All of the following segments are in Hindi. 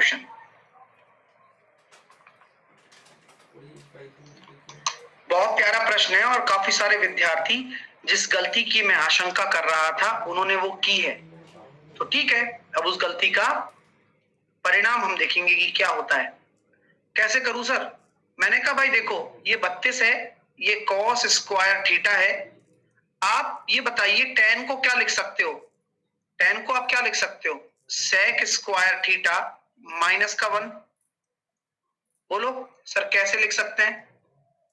क्वेश्चन। बहुत प्यारा प्रश्न है और काफी सारे विद्यार्थी जिस गलती की मैं आशंका कर रहा था उन्होंने वो की है। तो ठीक है, अब उस गलती का परिणाम हम देखेंगे कि क्या होता है। कैसे करूं सर? मैंने कहा भाई देखो, ये 32 है, ये cos स्क्वायर थीटा है। आप ये बताइए tan को क्या लिख सकते हो? tan को आप क्या लिख सकते हो? sec स्क्वायर थीटा माइनस का 1। बोलो सर कैसे लिख सकते हैं?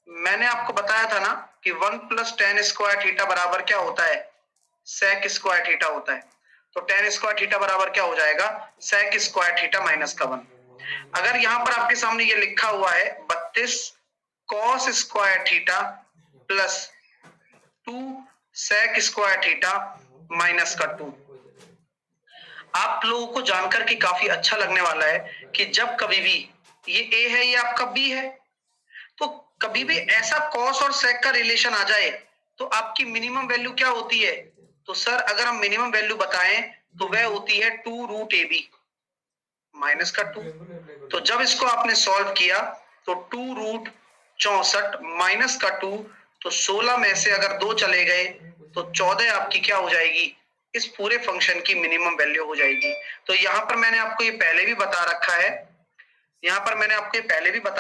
मैंने आपको बताया था ना कि 1 प्लस tan स्क्वायर थीटा बराबर क्या होता है? sec स्क्वायर थीटा होता है। तो tan स्क्वायर थीटा बराबर क्या हो जाएगा? sec स्क्वायर थीटा माइनस का 1। अगर यहां पर आपके सामने ये लिखा हुआ है 32 cos square theta plus 2 sec square theta minus का 2, आप लोगों को जानकर के काफी अच्छा लगने वाला है कि जब कभी भी ये a है, ये आपका b है, तो कभी भी ऐसा cos और sec का रिलेशन आ जाए तो आपकी मिनिमम वैल्यू क्या होती है? तो सर अगर हम मिनिमम वैल्यू बताएं तो वह होती है 2 रूट ए बी माइनस का 2। तो जब इसको आपने सॉल्व किया तो 2 रूट 64 माइनस का 2, तो 16 में से अगर 2 चले गए तो 14 आपकी क्या हो जाएगी? इस पूरे फंक्शन की मिनिमम वैल्यू हो जाएगी। तो यहां पर मैंने आपको ये पहले भी बता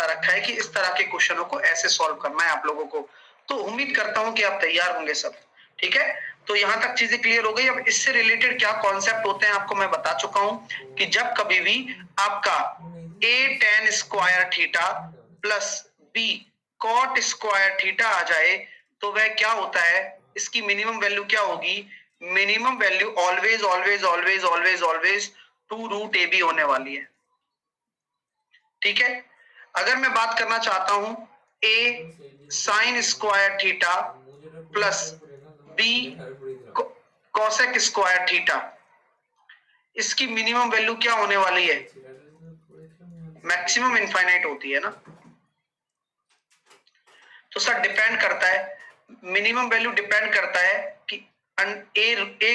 रखा है, कि इस तरह के क्वेश्चनों को ऐसे सॉल्व करना है आप लोगों को। तो उम्मीद करता हूं कि आप तैयार होंगे सब। ठीक है, तो यहां तक चीजें क्लियर हो गई। अब इससे रिलेटेड क्या कॉन्सेप्ट होते हैं आपको मैं बता चुका हूं कि जब कभी भी आपका a tan square theta plus b cot square theta आ जाए तो वह क्या होता है? इसकी मिनिमम वैल्यू क्या होगी? Minimum value always always always always always 2 root a b होने वाली है। ठीक है, अगर मैं बात करना चाहता हूं a sine square theta plus b cosec square theta, इसकी मिनिमम वैल्यू क्या होने वाली है? मैक्सिमम इनफाइनाइट होती है ना। तो सर डिपेंड करता है, मिनिमम वैल्यू डिपेंड करता है कि a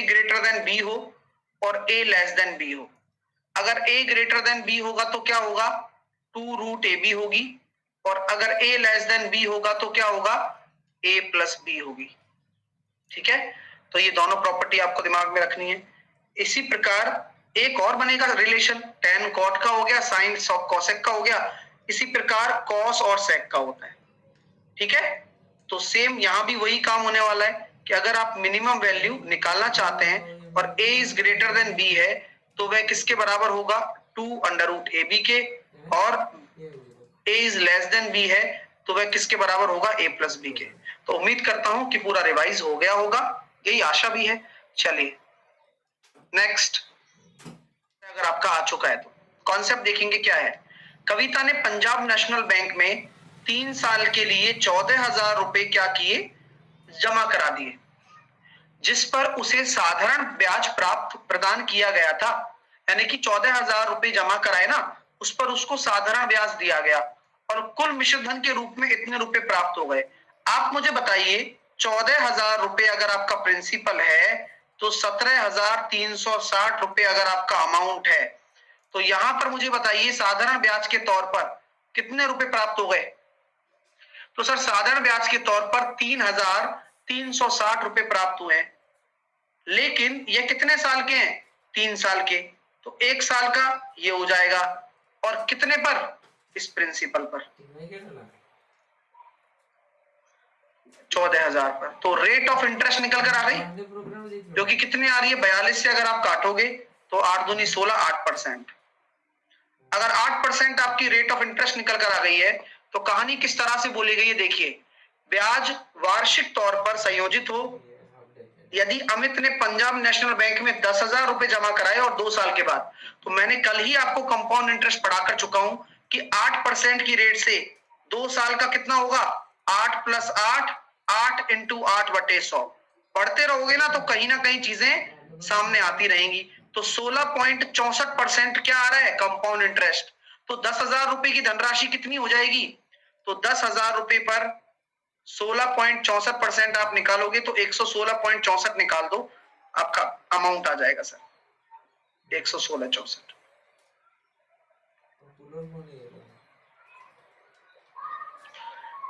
ग्रेटर देन b हो और a लेस देन b हो। अगर a ग्रेटर देन b होगा तो क्या होगा? 2 रूट ए बी होगी, और अगर a लेस देन b होगा तो क्या होगा? a प्लस b होगी। ठीक है, तो ये दोनों प्रॉपर्टी आपको दिमाग में रखनी है। इसी प्रकार एक और बनेगा रिलेशन, tan cot का हो गया, sin cosec का हो गया, इसी प्रकार cos और sec का होता है। ठीक है, तो सेम यहां भी वही काम होने वाला है कि अगर आप मिनिमम वैल्यू निकालना चाहते हैं और a is greater than b है तो वह किसके बराबर होगा? 2 अंडर रूट ए बी के, और a is less than b है तो वह किसके बराबर होगा? a प्लस बी के। तो उम्मीद करता हूं कि पूरा रिवाइज हो गया होगा, यही आशा भी है। चलिए नेक्स्ट, अगर आपका आ चुका है तो कॉन्सेप्ट देखेंगे क्या है। कविता ने पंजाब नेशनल बैंक में 3 साल के लिए 14,000 रुपए क्या किए? जमा करा दिए, जिस पर उसे साधारण ब्याज प्राप्त प्रदान किया गया था। यानी कि 14,000 रुपए जमा कराए ना, उस पर उसको साधारण ब्याज दिया गया और कुल मिश्र धन के रूप में इतने रुपए प्राप्त हो गए। आप मुझे बताइए 14,000 रुपए अगर आपका प्रिंसिपल है तो 17,360 रुपए अगर आपका अमाउंट है, तो यहां पर मुझे बताइए साधारण ब्याज के तौर पर कितने रुपए प्राप्त हो गए? तो सर साधारण ब्याज के तौर पर 3,360 रुपए प्राप्त हुए हैं, लेकिन ये कितने साल के हैं? 3 साल के, तो 1 साल का ये हो जाएगा, और कितने पर? इस प्रिंसिपल पर 14,000 पर। तो रेट ऑफ इंटरेस्ट निकल कर आ गई, जो कि कितनी आ रही है? 42 से अगर आप काटोगे तो 8 दूनी 16, 8%। अगर 8% आपकी रेट ऑफ इंटरेस्ट निकल कर आ गई है तो कहानी किस तरह से बोली गई है देखिए। ब्याज वार्षिक तौर पर संयोजित हो। यदि अमित ने पंजाब नेशनल बैंक में 10,000 रुपए जमा कराए और 2 साल के बाद, तो मैंने कल ही आपको कंपाउंड इंटरेस्ट पढ़ा कर चुका हूं कि 8% की रेट से 2 साल का कितना होगा? 8 प्लस 8, 8 इंटू 8/100। पढ़ते रहोगे ना तो कहीं ना कहीं चीजें सामने आती रहेंगी। तो 16.64% क्या आ रहा है? Compound interest. तो 10,000 रुपए की धनराशि कितनी हो जाएगी? तो 10,000 रुपए पर 16.64% आप निकालोगे तो 116.64 निकाल दो, आपका अमाउंट आ जाएगा सर 116.64।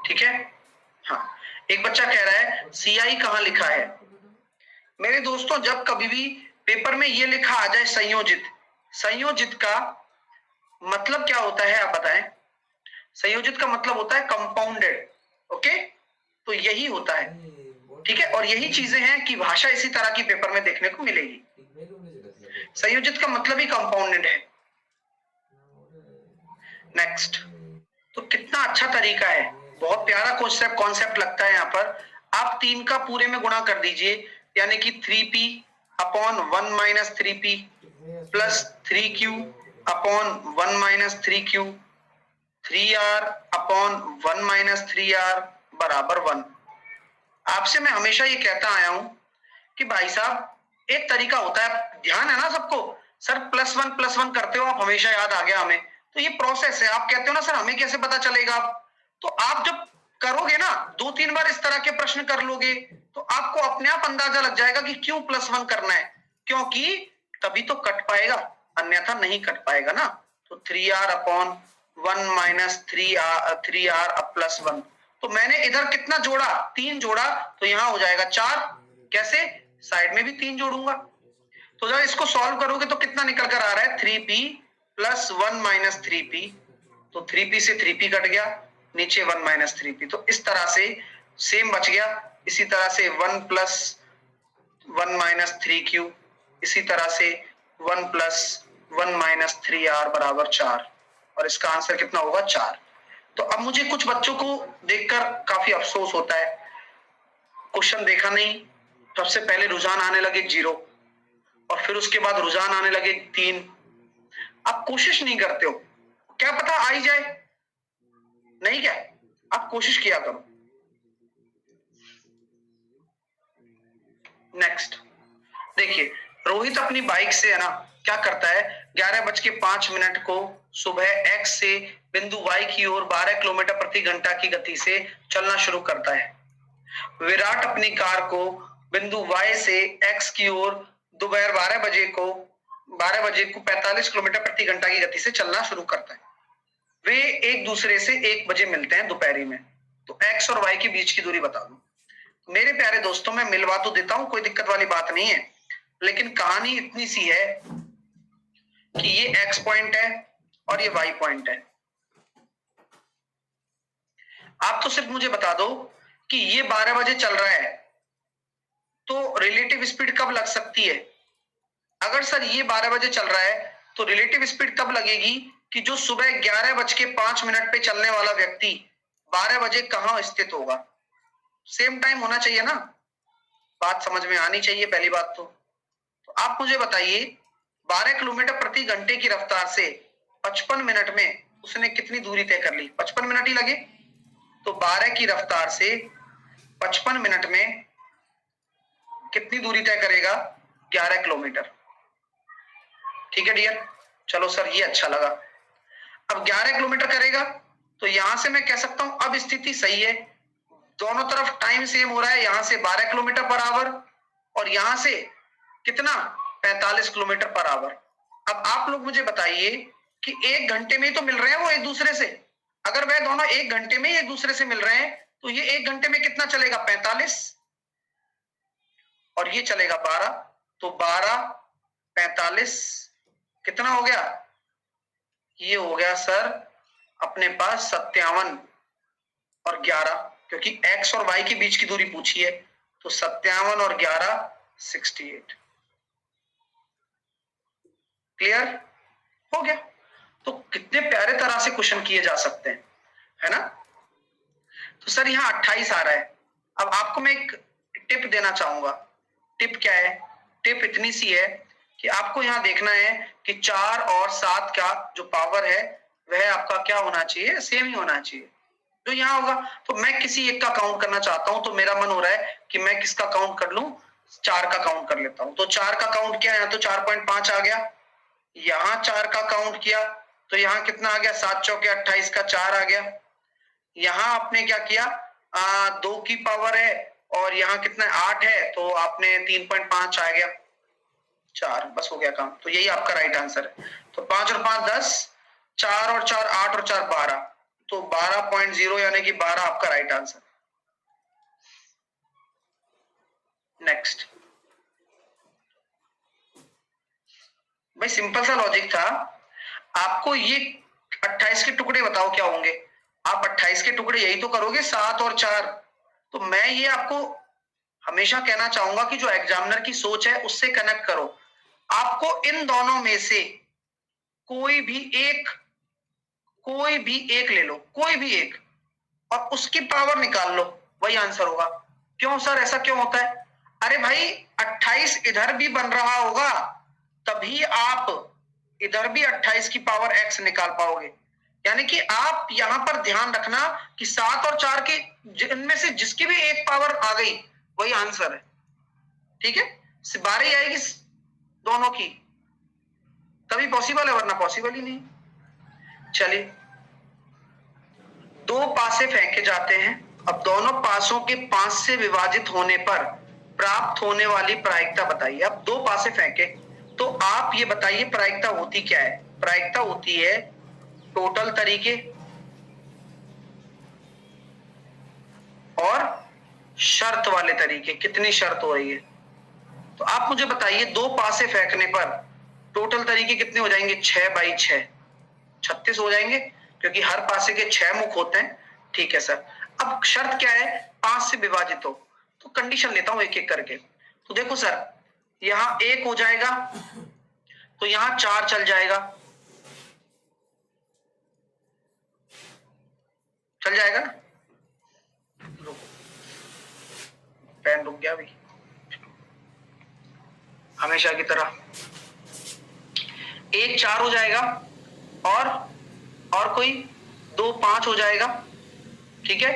ठीक है। हाँ, एक बच्चा कह रहा है CI कहाँ लिखा है। मेरे दोस्तों, जब कभी भी पेपर में ये लिखा आ जाए संयोजित, संयोजित का मतलब क्या होता है आप बताएं। संयोजित का मतलब होता है कंपाउंडेड। ओके, तो यही होता है। ठीक है, और यही चीजें हैं कि भाषा इसी तरह की पेपर में देखने को मिलेगी। संयोजित का मतलब ही कंपाउंडेड है। नेक्स्ट, तो कितना अच्छा तरीका है, बहुत प्यारा कॉन्सेप्ट लगता है। यहाँ पर आप 3 का पूरे में गुणा कर दीजिए, यानी कि 3p upon 1 minus 3p plus 3q upon 1 minus 3q, 3r upon 1 minus 3r बराबर 1। आपसे मैं हमेशा ये कहता आया हूं कि भाई साहब एक तरीका होता है, ध्यान है ना सबको। सर प्लस वन करते हो आप, हमेशा याद आ गया हमें। तो ये प्रोसेस है। आप कहते हो ना सर हमें कैसे पता चलेगा, तो आप जब करोगे ना 2-3 बार इस तरह के प्रश्न कर लोगे तो आपको अपने आप अंदाजा लग जाएगा कि क्यों +1 करना है, क्योंकि तभी तो कट पाएगा, अन्यथा नहीं कट पाएगा ना। तो 3r अपॉन 1 माइनस 3r अब +1। तो मैंने इधर कितना जोड़ा, 3 जोड़ा, तो यहां हो जाएगा 4। कैसे, साइड में भी 3 जोड़ूंगा। तो जब इसको सॉल्व करोगे तो कितना निकल कर आ रहा है, 3p प्लस 1 माइनस 3p। तो 3p से 3p कट गया, नीचे 1 माइनस 3p। तो इस तरह से सेम बच गया। इसी तरह से 1 प्लस 1 माइनस 3q, इसी तरह से 1 प्लस 1 माइनस 3r बराबर 4। और इसका आंसर कितना होगा, 4। तो अब मुझे कुछ बच्चों को देखकर काफी अफसोस होता है, क्वेश्चन देखा नहीं, सबसे पहले रुझान आने लगे 0 और फिर उसके बाद रुझान आने लगे 3। आप कोशिश नहीं करते हो, क्या पता आ ही जाए, नहीं क्या, आप कोशिश किया करो। नेक्स्ट देखिए, रोहित अपनी बाइक से है ना क्या करता है, 11:05 को सुबह x से बिंदु y की ओर 12 किलोमीटर प्रति घंटा की गति से चलना शुरू करता है। विराट अपनी कार को बिंदु y से x की ओर दोपहर 12 बजे को 45 किलोमीटर प्रति घंटा की गति से चलना शुरू करता है। वे एक दूसरे से 1 बजे मिलते हैं दोपहरी में। तो x और y के बीच की दूरी बता दो। मेरे प्यारे दोस्तों, मैं मिलवा तो देता हूं, कोई दिक्कत वाली बात नहीं है, लेकिन कहानी इतनी सी है कि ये x पॉइंट है और ये y पॉइंट है। आप तो सिर्फ मुझे बता दो कि ये 12 बजे चल रहा है, तो रिलेटिव स्पीड कब लग सकती है। अगर सर ये 12 बजे चल रहा है तो रिलेटिव स्पीड तब लगेगी कि जो सुबह 11:05 पे चलने वाला व्यक्ति 12 बजे कहां स्थित होगा। सेम टाइम होना चाहिए ना, बात समझ में आनी चाहिए पहली बात तो आप मुझे बताइए 12 किलोमीटर प्रति घंटे की रफ्तार से 55 मिनट में उसने कितनी दूरी तय कर ली, 55 मिनट ही लगे। तो 12 की रफ्तार से 55 मिनट में कितनी दूरी तय करेगा, 11 किलोमीटर। ठीक है डियर, चलो सर ये अच्छा लगा। अब 11 किलोमीटर करेगा तो यहां से मैं कह सकता हूं अब स्थिति सही है, दोनों तरफ टाइम सेम हो रहा है। यहां से 12 किलोमीटर पर आवर और यहां से कितना, 45 किलोमीटर पर आवर। अब आप लोग मुझे बताइए कि 1 घंटे में ही तो मिल रहे हैं वो एक दूसरे से। अगर वह दोनों 1 घंटे में ही एक दूसरे से मिल रहे हैं तो ये 1 घंटे में कितना चलेगा, 45 और ये चलेगा 12। तो 12 45 कितना हो गया, ये हो गया सर अपने पास 57 और 11, क्योंकि x और y के बीच की दूरी पूछी है। तो 57 और 11 68। क्लियर हो गया। तो कितने प्यारे तरह से क्वेश्चन किए जा सकते हैं, है ना। तो सर यहाँ 28 आ रहा है। अब आपको मैं एक टिप देना चाहूंगा। टिप क्या है, टिप इतनी सी है कि आपको यहाँ देखना है कि 4 और 7 का जो पावर है वह आपका क्या होना चाहिए, सेम ही होना चाहिए जो यहाँ होगा। तो मैं किसी एक का काउंट करना चाहता हूं, तो मेरा मन हो रहा है कि मैं किसका काउंट कर लूं, 4 का काउंट कर लेता हूं। तो 4 का काउंट किया, यहाँ तो 4.5 आ गया। यहाँ 4 का काउंट किया तो यहाँ कितना आ गया, 7 चौके 28 का 4 आ गया। यहाँ आपने क्या किया, 2 की पावर है और यहाँ कितना 8 है, तो आपने 3.5 आ गया 4, बस हो गया काम। तो यही आपका राइट आंसर है। तो 5 और 5 10, 4 और 4 8 और 4 12, तो 12.0 यानी कि 12 आपका राइट आंसर। नेक्स्ट भाई सिंपल सा लॉजिक था। आपको ये 28 के टुकड़े बताओ क्या होंगे। आप 28 के टुकड़े यही तो करोगे 7 और 4। तो मैं ये आपको हमेशा कहना चाहूंगा कि जो एग्जामिनर की सोच है उससे कनेक्ट करो। आपको इन दोनों में से कोई भी एक ले लो, कोई भी एक, और उसकी पावर निकाल लो, वही आंसर होगा। क्यों सर ऐसा क्यों होता है? अरे भाई 28 इधर भी बन रहा होगा, तभी आप इधर भी 28 की पावर x निकाल पाओगे। यानी कि आप यहां पर ध्यान रखना कि 7 और 4 के इनमें से जिसकी भी एक पावर आ गई वही आंसर है। ठीक है, बारी आएगी दोनों की तभी पॉसिबल है, वरना पॉसिबल ही नहीं। चलिए, दो पासे फेंके जाते हैं। अब दोनों पासों के 5 से विभाजित होने पर प्राप्त होने वाली प्रायिकता बताइए। अब दो पासे फेंके तो आप ये बताइए प्रायिकता होती क्या है। प्रायिकता होती है टोटल तरीके और शर्त वाले तरीके। कितनी शर्त हो रही है, तो आप मुझे बताइए दो पासे फेंकने पर टोटल तरीके कितने हो जाएंगे? 6 बाई 6 36 हो जाएंगे, क्योंकि हर पासे के 6 मुख होते हैं। ठीक है सर, अब शर्त क्या है? 5 से विभाजित हो। तो कंडीशन लेता हूं एक एक करके। तो देखो सर, यहां 1 हो जाएगा तो यहां 4 चल जाएगा, चल जाएगा ना? पेन रुक गया अभी, हमेशा की तरह 1 4 हो जाएगा, और कोई 2 5 हो जाएगा। ठीक है,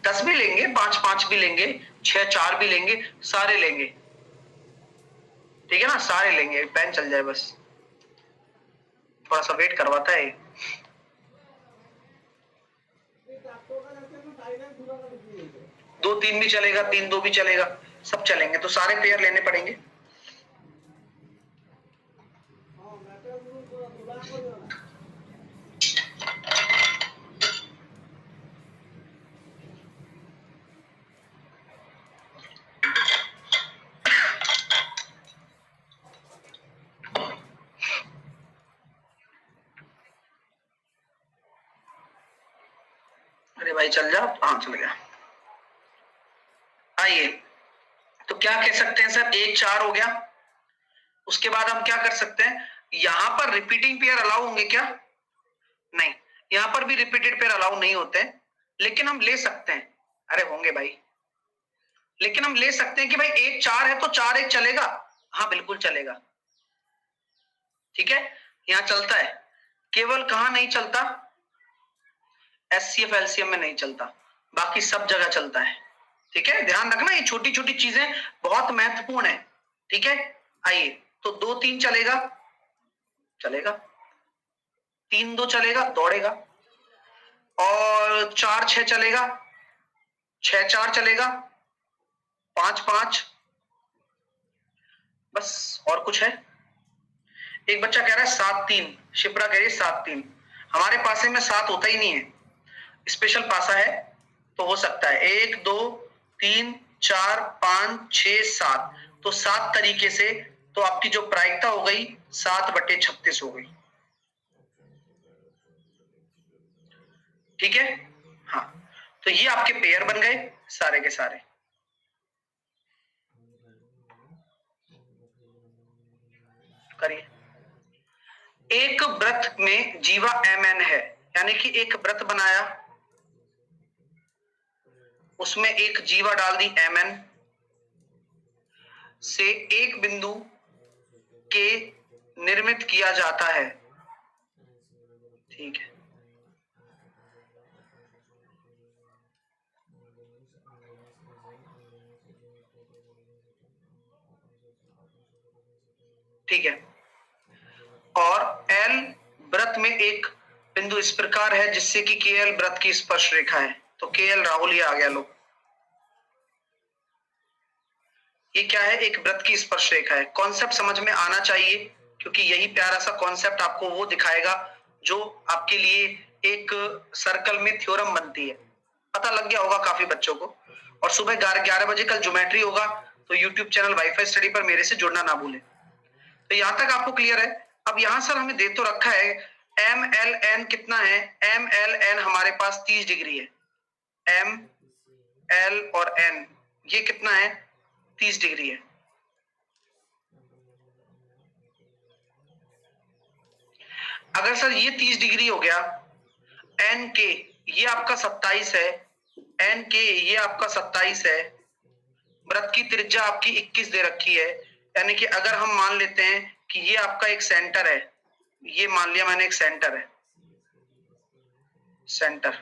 10 भी लेंगे, 5 5 भी लेंगे, 6 4 भी लेंगे, सारे लेंगे। ठीक है ना, सारे लेंगे, पेन चल जाए बस, थोड़ा सा वेट करवाता है। 2 3 भी चलेगा, 3 2 भी चलेगा, सब चलेंगे। तो सारे पेयर लेने पड़ेंगे। अरे भाई चल जा, हाँ चल गया। आइए, तो क्या कह सकते हैं सर, 1 4 हो गया। उसके बाद हम क्या कर सकते हैं? यहां पर रिपीटिंग पेयर अलाउ होंगे क्या? नहीं, यहां पर भी रिपीटेड पेयर अलाउ नहीं होते हैं, लेकिन हम ले सकते हैं। अरे होंगे भाई, लेकिन हम ले सकते हैं कि भाई 1 4 है तो 4 1 चलेगा। हाँ बिल्कुल चलेगा। ठीक है, यहां चलता है। केवल कहां नहीं चलता? एचसीएफ एलसीएम में नहीं चलता, बाकी सब जगह चलता है। ठीक है, ध्यान रखना, ये छोटी छोटी चीजें बहुत महत्वपूर्ण है। ठीक है, आइए, तो 2 3 चलेगा, चलेगा। 3 2 चलेगा, दौड़ेगा। और 4 6 चलेगा, 6 4 चलेगा, 5 5, बस। और कुछ है? एक बच्चा कह रहा है 7 3, शिप्रा कह रही है 7 3। हमारे पासे में 7 होता ही नहीं है, स्पेशल पासा है तो हो सकता है 1 2 3 4 5 6 7। तो 7 तरीके से तो आपकी जो प्रायिकता हो गई 7/36 हो गई। ठीक है, हाँ, तो ये आपके पेयर बन गए सारे के सारे। करिए, एक व्रत में जीवा mn है, यानी कि एक व्रत बनाया, उसमें एक जीवा डाल दी mn से एक बिंदु के निर्मित किया जाता है। ठीक है, ठीक है, और L व्रत में एक बिंदु इस प्रकार है जिससे कि KL व्रत की स्पर्श रेखा है। तो KL राहुल ये आ गया। लो, ये क्या है? एक व्रत की स्पर्श रेखा है। कॉन्सेप्ट समझ में आना चाहिए, क्योंकि यही प्यारा सा कॉन्सेप्ट आपको वो दिखाएगा जो आपके लिए एक सर्कल में थ्योरम बनती है। पता लग गया होगा काफी बच्चों को। और सुबह 11 बजे कल ज्योमेट्री होगा, तो यूट्यूब चैनल वाईफाई स्टडी पर मेरे से जुड़ना ना भूलें। तो यहां तक आपको क्लियर है। अब यहां सर हमें दे तो रखा है एम एल एन कितना है, एम एल एन हमारे पास 30 डिग्री है, एम एल और एन ये कितना है 30 डिग्री है। अगर सर ये 30 डिग्री हो गया, एन के ये आपका 27 है, एन के ये आपका 27 है, वृत्त की त्रिज्या आपकी 21 दे रखी है, यानी कि अगर हम मान लेते हैं कि ये आपका एक सेंटर है, ये मान लिया मैंने एक सेंटर है, सेंटर,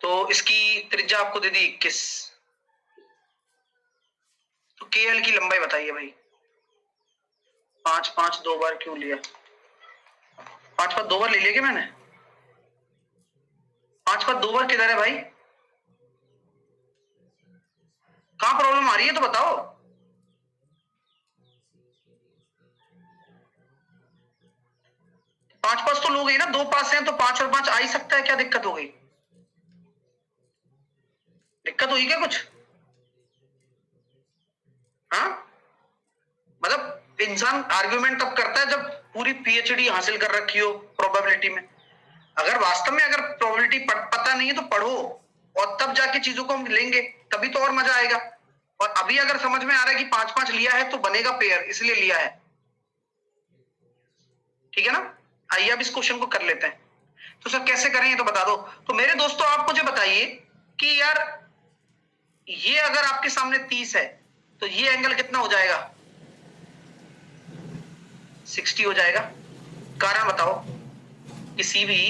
तो इसकी त्रिज्या आपको दे दी 21। तो के एल की लंबाई बताइए भाई। 5 5 2 बार क्यों लिया, 5 पर 2 बार ले लिया क्या मैंने? 5 पर 2 बार किधर है भाई? कहां प्रॉब्लम आ रही है तो बताओ। पांच पास तो लोग ही ना, 2 पास हैं तो 5 और 5 आ ही सकता है, क्या दिक्कत हो गई? दिक्कत हुई क्या कुछ? हाँ, मतलब इंसान आर्ग्यूमेंट तब करता है जब पूरी पीएचडी हासिल कर रखी हो प्रोबेबिलिटी में। अगर वास्तव में अगर प्रोबेबिलिटी पता नहीं है तो पढ़ो और तब जाके चीजों को हम लेंगे, तभी तो और मजा आएगा। और अभी अगर समझ में आ रहा है कि 5 5 लिया है तो बनेगा पेयर, इसलिए लिया है, ठीक है ना। आइए अब इस क्वेश्चन को कर लेते हैं। तो सर कैसे करें ये तो बता दो। तो मेरे दोस्तों आप मुझे बताइए कि यार ये अगर आपके सामने 30 है तो ये एंगल कितना हो जाएगा? 60 हो जाएगा। कारण बताओ। किसी भी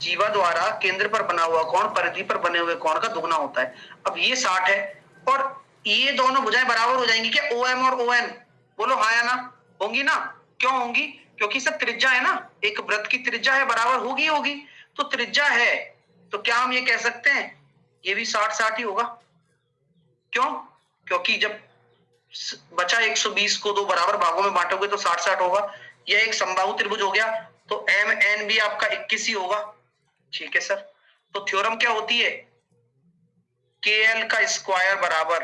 जीवा द्वारा केंद्र पर बना हुआ कोण परिधि पर बने हुए कोण का दुगना होता है। अब ये 60 है और ये दोनों भुजाएं बराबर हो जाएंगी क्या? OM और ON बोलो हाँ या ना? होंगी ना। क्यों होंगी? क्योंकि सब त्रिज्या है ना, एक वृत्त की त्रिज्या है, बराबर होगी होगी। तो त्रिज्या है तो क्या हम ये कह सकते हैं ये भी 60 60 ही होगा। क्यों? क्योंकि जब बचा 120 को 2 बराबर भागों में बांटोगे तो 60 60 होगा। यह एक समबाहु त्रिभुज हो गया, तो एम एन भी आपका 21 ही होगा। ठीक है सर। तो थ्योरम क्या होती है? के एल का स्क्वायर बराबर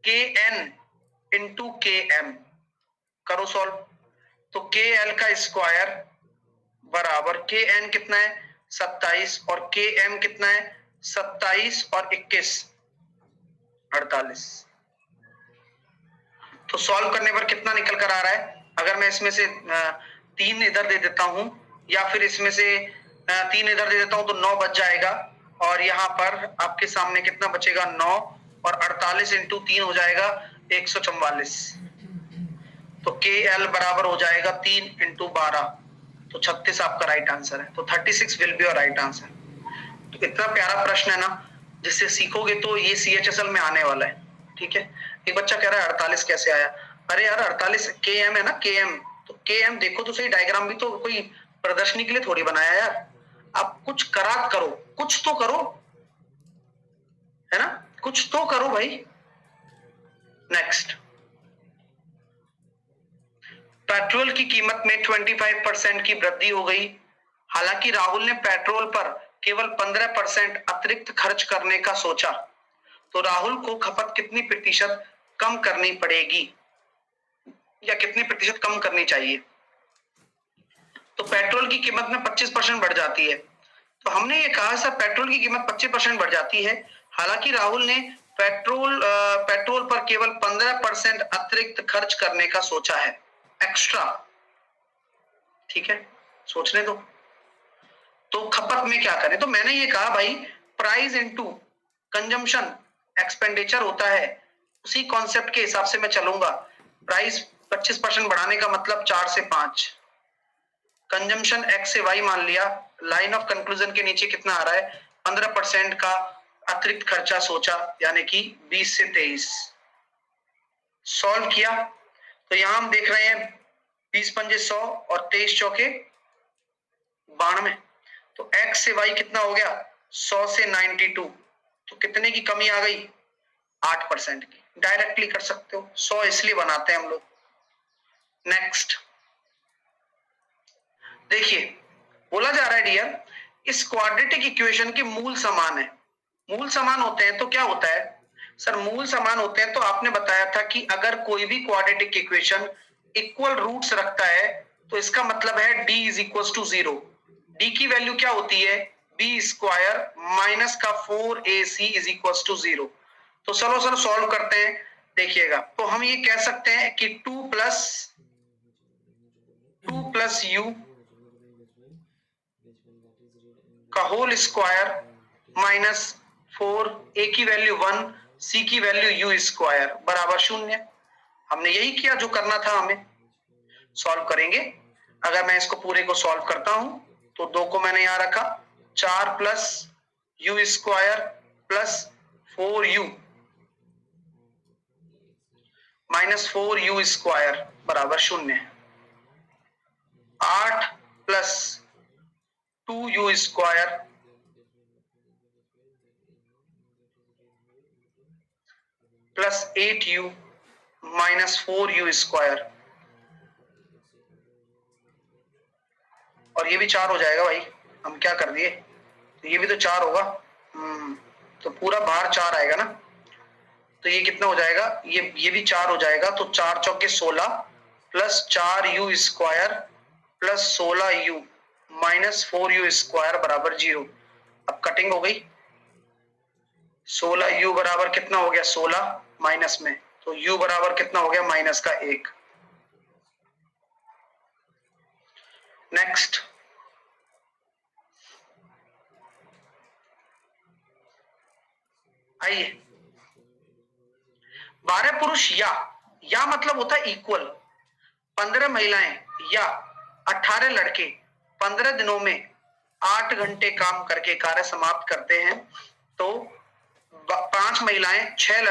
के एन इंटू के एम। करो सॉल्व। तो के एल का स्क्वायर बराबर के एन कितना है 27 और के एम कितना है 27 और 21 48। तो सॉल्व करने पर कितना निकल कर आ रहा है? अगर मैं इसमें से 3 इधर दे देता हूं या फिर इसमें से 3 इधर दे देता हूं तो 9 बच जाएगा, और यहाँ पर आपके सामने कितना बचेगा 9 और 48 इंटू 3 हो जाएगा 144। तो के एल बराबर हो जाएगा 3 इंटू 12, तो 36 आपका राइट आंसर है। तो 36 will be your right answer. तो इतना प्यारा प्रश्न है ना, जिससे सीखोगे तो ये CHSL में आने वाला है। ठीक है। एक बच्चा कह रहा है 48 कैसे आया? अरे यार 48 के एम है ना, के एम। तो के एम देखो तो सही, डायग्राम भी तो कोई प्रदर्शनी के लिए थोड़ी बनाया यार। आप कुछ करा करो, कुछ तो करो, है ना, कुछ तो करो भाई। नेक्स्ट, पेट्रोल की कीमत में 25% की वृद्धि हो गई। हालांकि राहुल ने पेट्रोल पर केवल 15% अतिरिक्त खर्च करने का सोचा, तो राहुल को खपत कितनी प्रतिशत कम करनी पड़ेगी या कितनी प्रतिशत कम करनी चाहिए? तो पेट्रोल की कीमत में 25% बढ़ जाती है। तो हमने ये कहा सर पेट्रोल की कीमत 25% बढ़ जाती है, हालांकि राहुल ने पेट्रोल पर केवल 15% अतिरिक्त खर्च करने का सोचा है, एक्स्ट्रा। ठीक है, सोचने दो। तो खपत में क्या करें? तो मैंने ये कहा भाई प्राइस इनटू कंजम्पशन एक्सपेंडिचर होता है, उसी कॉन्सेप्ट के हिसाब से मैं चलूंगा। प्राइस 25% बढ़ाने का मतलब 4 से 5, कंजम्पशन x से y मान लिया, लाइन ऑफ कंक्लूजन के नीचे कितना आ रहा है 15% का अतिरिक्त खर्चा सोचा, यानी कि 20 से 23। सॉल्व किया तो यहां हम देख रहे हैं 20 पंजे 100 और 23 चौके 92। तो x से y कितना हो गया 100 से 92, तो कितने की कमी आ गई 8% की। डायरेक्टली कर सकते हो, 100 इसलिए बनाते हैं हम लोग। नेक्स्ट, देखिए बोला जा रहा है डियर, इस क्वाड्रेटिक इक्वेशन के मूल समान है। मूल समान होते हैं तो क्या होता है सर? मूल समान होते हैं तो आपने बताया था कि अगर कोई भी क्वाड्रेटिक इक्वेशन इक्वल रूट्स रखता है तो इसका मतलब है d is equal to 0। d की वैल्यू क्या होती है? b स्क्वायर माइनस का 4ac इज इक्वल टू 0। तो चलो सर सॉल्व करते हैं, देखिएगा। तो हम ये कह सकते हैं कि 2 प्लस यू का होल स्क्वायर माइनस 4, a की वैल्यू 1, c की वैल्यू u स्क्वायर बराबर 0। हमने यही किया जो करना था हमें। सॉल्व करेंगे। अगर मैं इसको पूरे को सॉल्व करता हूं तो 2 को मैंने यहां रखा, 4 plus you square plus 4u minus 4u square बराबर 0। 8 plus 2u square plus 8u minus 4u square, और ये भी 4 हो जाएगा भाई, हम क्या कर दिए, ये भी तो 4 होगा। तो पूरा बाहर 4 आएगा ना, तो ये कितना हो जाएगा, ये भी 4 हो जाएगा। तो 4 चौके 16 plus 4u square plus 16u minus 4u square बराबर 0। अब कटिंग हो गई, 16u बराबर कितना हो गया, 16 माइनस में, तो u बराबर कितना हो गया, माइनस का 1। नेक्स्ट, आइए, 12 पुरुष या मतलब होता है इक्वल, 15 महिलाएं या 18 लड़के 15 दिनों में 8 घंटे काम करके कार्य समाप्त करते हैं, तो 5 महिलाएं 6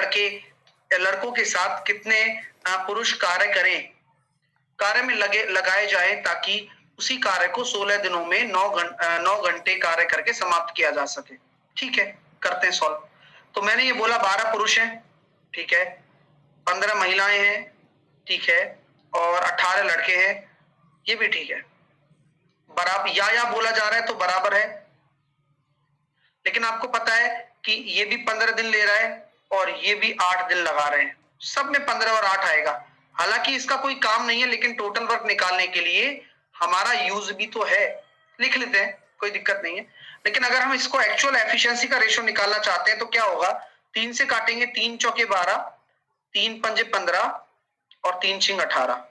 लड़कों के साथ कितने पुरुष कार्य करें, कार्य में लगाए जाएं ताकि उसी कार्य को 16 दिनों में 9 घंटे कार्य करके समाप्त किया जा सके। ठीक है, करते हैं सॉल्व। तो मैंने ये बोला 12 पुरुष हैं, ठीक है, 15 महिलाएं हैं, ठीक है, और 18 लड़के हैं, ये भी ठीक है। बराबर या बोला जा रहा है तो बराबर है, लेकिन आपको पता है कि ये भी 15 दिन ले रहा है और ये भी 8 दिन लगा रहे हैं, सब में 15 और 8 आएगा। हालांकि इसका कोई काम नहीं है, लेकिन टोटल वर्क निकालने के लिए हमारा यूज भी तो है, लिख लेते हैं, कोई दिक्कत नहीं है। लेकिन अगर हम इसको एक्चुअल एफिशिएंसी का रेशियो निकालना चाहते हैं तो क्या होगा, 3 से काटेंगे, 3 चौके 12, 3 पंजे 15 और 3 छिंग 18।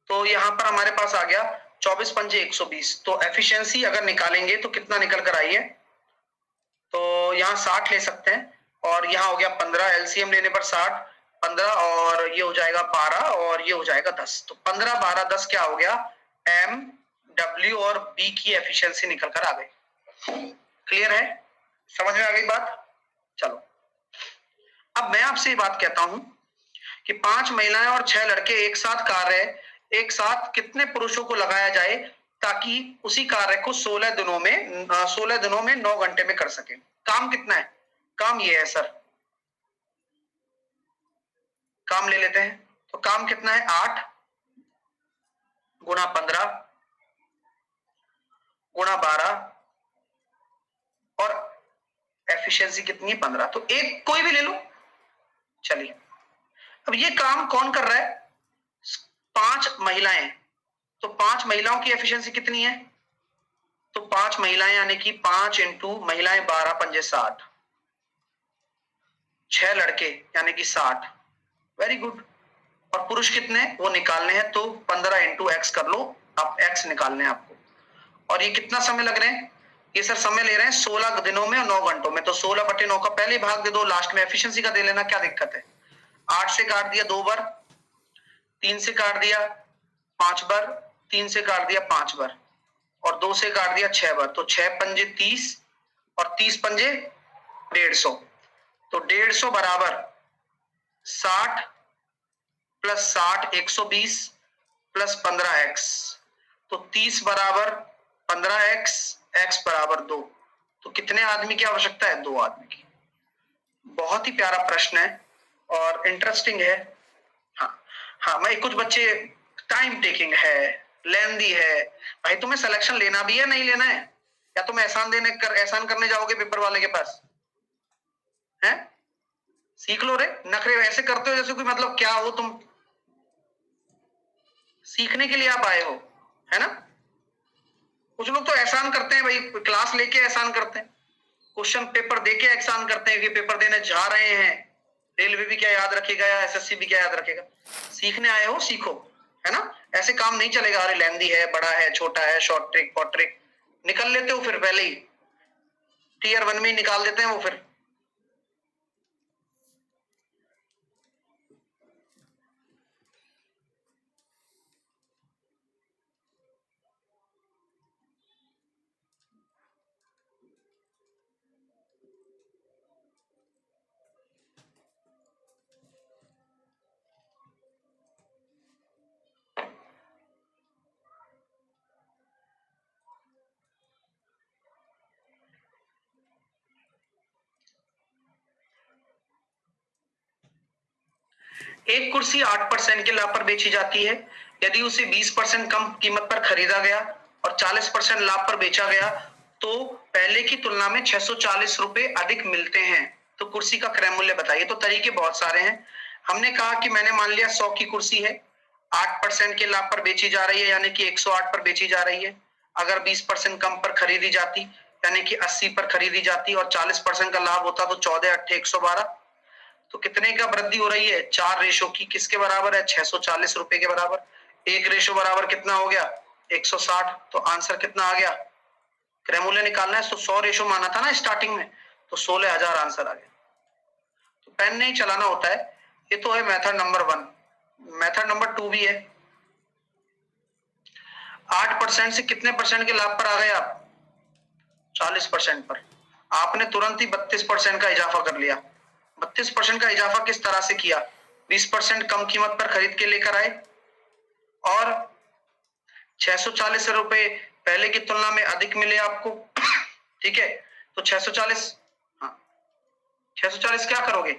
तो यहां पर हमारे पास आ गया 24 पंजे 120। तो एफिशिएंसी अगर निकालेंगे तो कितना निकल कर आई है, तो यहाँ 60 ले सकते हैं, और यहाँ हो गया 15, एलसीएम लेने पर 60, 15 और ये हो जाएगा 12 और ये हो जाएगा 10। तो 15, 12, 10 क्या हो गया, एम, डब्ल्यू और बी की एफिशिएंसी निकल कर आ गई। क्लियर है, समझ में आ गई बात? चलो, अब मैं आपसे बात कहता हूं कि 5 महिलाएं और 6 लड़के एक साथ कितने पुरुषों को लगाया जाए ताकि उसी कार्य को 16 दिनों में 9 घंटे में कर सके। काम कितना है, काम ये है सर, काम ले लेते हैं। तो काम कितना है, 8 गुणा 15 गुणा 12 और एफिशिएंसी कितनी है, 15। तो एक कोई भी ले लो, चलिए। अब ये काम कौन कर रहा है, 5 महिलाएं, तो 5 महिलाओं की एफिशिएंसी कितनी है, तो 5 महिलाएं यानी कि 5 इंटू महिलाएं 12 पंजे 60, 6 लड़के यानी कि 60। Very good. और पुरुष कितने वो निकालने हैं, तो 15 इंटू एक्स कर लो, आप एक्स निकालने हैं आपको। और ये कितना समय लग रहे हैं, ये सर समय ले रहे हैं 16 दिनों में और 9 घंटों में। तो 16/9 का पहले भाग दे दो, लास्ट में एफिशिएंसी का दे लेना, क्या दिक्कत है। 8 से काट दिया 2 बार, 3 से काट दिया 5 बार, 3 से काट दिया 5 बार और 2 से काट दिया 6 बार। तो 6 पंजे 30 और 30 पंजे 150। तो 150 बराबर 60 प्लस 60 120 प्लस 15x। तो 30 बराबर 15x, x बराबर 2। तो कितने आदमी की आवश्यकता है, 2 आदमी की। बहुत ही प्यारा प्रश्न है और इंटरेस्टिंग है। हाँ, मैं कुछ बच्चे टाइम टेकिंग है, लेंदी है। भाई तुम्हें सिलेक्शन लेना भी है, नहीं लेना है, या तुम एहसान करने जाओगे पेपर वाले के पास? हैं? सीख लो रे, नखरे ऐसे करते हो जैसे कोई मतलब क्या हो तुम, सीखने के लिए आप आए हो, है ना? कुछ लोग तो एहसान करते हैं भाई, क्लास लेके एहसान करते हैं, क्वेश्चन पेपर देके एहसान करते हैं कि पेपर देने जा रहे हैं, रेलवे भी क्या याद रखेगा या एसएससी भी क्या याद रखेगा। सीखने आए हो, सीखो, है ना? ऐसे काम नहीं चलेगा, अरे लेंदी है, बड़ा है, छोटा है, शॉर्ट ट्रिक, पॉट ट्रिक निकल लेते हो, फिर पहले ही टीयर 1 में ही निकाल देते हैं वो। फिर एक कुर्सी 8% के लाभ पर बेची जाती है। यदि उसे 20% कम कीमत पर खरीदा गया और 40% लाभ पर बेचा गया तो पहले की तुलना में 640 रुपए अधिक मिलते हैं। तो कुर्सी का क्रय मूल्य बताइए। तो तरीके बहुत सारे हैं। हमने कहा कि मैंने मान लिया 100 की कुर्सी है, 8% के लाभ पर बेची जा रही है, यानी कि 108 पर बेची जा रही है। अगर 20% कम पर खरीदी जाती यानी कि 80 पर खरीदी जाती और 40% का लाभ होता तो 14 8 112। तो कितने का वृद्धि हो रही है? 4 रेशो की। किसके बराबर है? 640 रुपए के बराबर। एक रेशो बराबर कितना हो गया? 160। तो आंसर कितना आ गया? क्रय मूल्य निकालना है तो 100 रेशो माना था ना स्टार्टिंग में, तो 16,000 आंसर आ गया। तो पेन नहीं चलाना होता है। ये तो है मेथड नंबर 1। मेथड नंबर 2 भी है। 8% से कितने परसेंट के लाभ पर आ गए आप? 40% पर। आपने तुरंत ही 32% का इजाफा कर लिया। 32% का इजाफा किस तरह से किया? 20% कम कीमत पर खरीद के लेकर आए और 640 रुपए पहले की तुलना में अधिक मिले आपको। ठीक है, तो 640, हाँ 640 क्या करोगे?